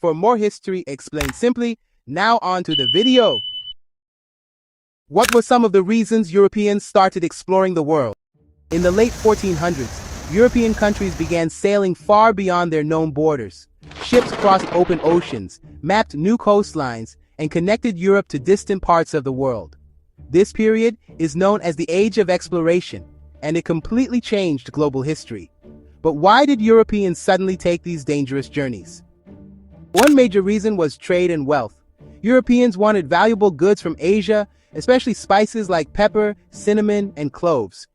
for more history explained simply. Now on to the video. What were some of the reasons Europeans started exploring the world? In the late 1400s, European countries began sailing far beyond their known borders. Ships crossed open oceans, mapped new coastlines, and connected Europe to distant parts of the world. This period is known as the Age of Exploration, and it completely changed global history. But why did Europeans suddenly take these dangerous journeys? One major reason was trade and wealth. Europeans wanted valuable goods from Asia, especially spices like pepper, cinnamon, and cloves.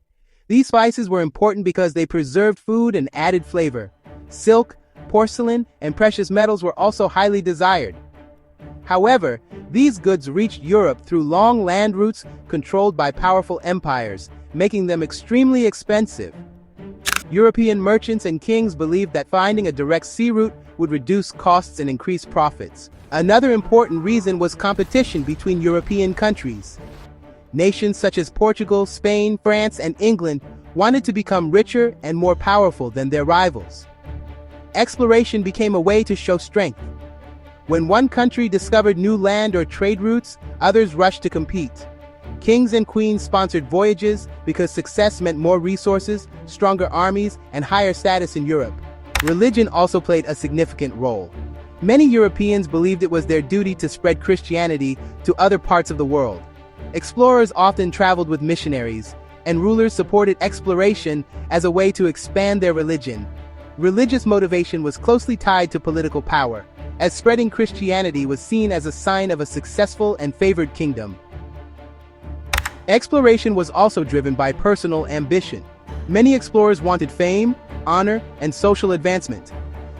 These spices were important because they preserved food and added flavor. Silk, porcelain, and precious metals were also highly desired. However, these goods reached Europe through long land routes controlled by powerful empires, making them extremely expensive. European merchants and kings believed that finding a direct sea route would reduce costs and increase profits. Another important reason was competition between European countries. Nations such as Portugal, Spain, France, and England wanted to become richer and more powerful than their rivals. Exploration became a way to show strength. When one country discovered new land or trade routes, others rushed to compete. Kings and queens sponsored voyages because success meant more resources, stronger armies, and higher status in Europe. Religion also played a significant role. Many Europeans believed it was their duty to spread Christianity to other parts of the world. Explorers often traveled with missionaries, and rulers supported exploration as a way to expand their religion. Religious motivation was closely tied to political power, as spreading Christianity was seen as a sign of a successful and favored kingdom. Exploration was also driven by personal ambition. Many explorers wanted fame, honor, and social advancement.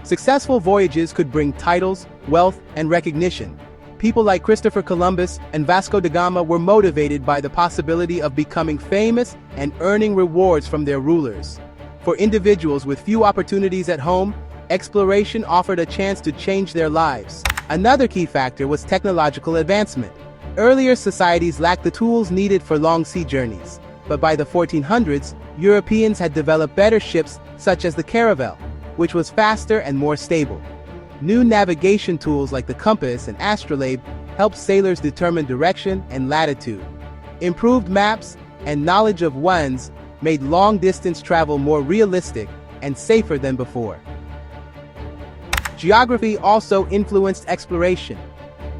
Successful voyages could bring titles, wealth, and recognition. People like Christopher Columbus and Vasco da Gama were motivated by the possibility of becoming famous and earning rewards from their rulers. For individuals with few opportunities at home, exploration offered a chance to change their lives. Another key factor was technological advancement. Earlier societies lacked the tools needed for long sea journeys, but by the 1400s, Europeans had developed better ships such as the caravel, which was faster and more stable. New navigation tools like the compass and astrolabe helped sailors determine direction and latitude. Improved maps and knowledge of winds made long-distance travel more realistic and safer than before. Geography also influenced exploration.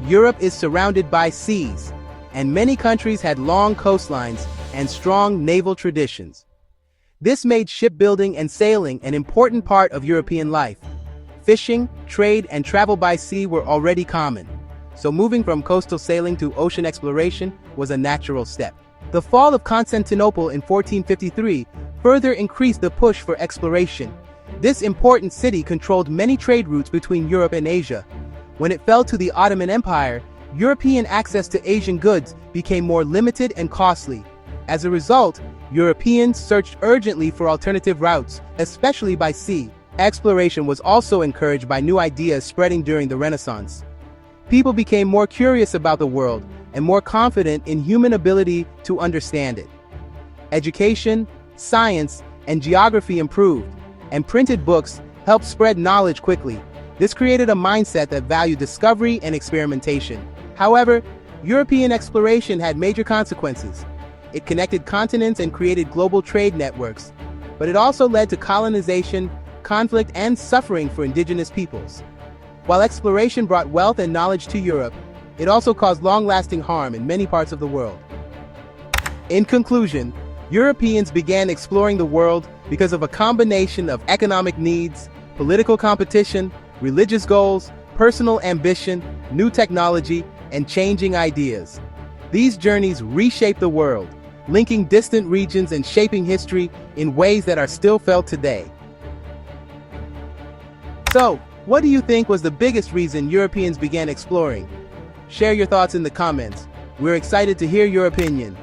Europe is surrounded by seas, and many countries had long coastlines and strong naval traditions. This made shipbuilding and sailing an important part of European life. Fishing, trade, and travel by sea were already common, so moving from coastal sailing to ocean exploration was a natural step. The fall of Constantinople in 1453 further increased the push for exploration. This important city controlled many trade routes between Europe and Asia. When it fell to the Ottoman Empire, European access to Asian goods became more limited and costly. As a result, Europeans searched urgently for alternative routes, especially by sea. Exploration was also encouraged by new ideas spreading during the Renaissance. People became more curious about the world and more confident in human ability to understand it. Education, science, and geography improved, and printed books helped spread knowledge quickly. This created a mindset that valued discovery and experimentation. However, European exploration had major consequences. It connected continents and created global trade networks, but it also led to colonization, conflict, and suffering for indigenous peoples. While exploration brought wealth and knowledge to Europe, it also caused long-lasting harm in many parts of the world. In conclusion, Europeans began exploring the world because of a combination of economic needs, political competition, religious goals, personal ambition, new technology, and changing ideas. These journeys reshaped the world, linking distant regions and shaping history in ways that are still felt today. So, what do you think was the biggest reason Europeans began exploring? Share your thoughts in the comments. We're excited to hear your opinion.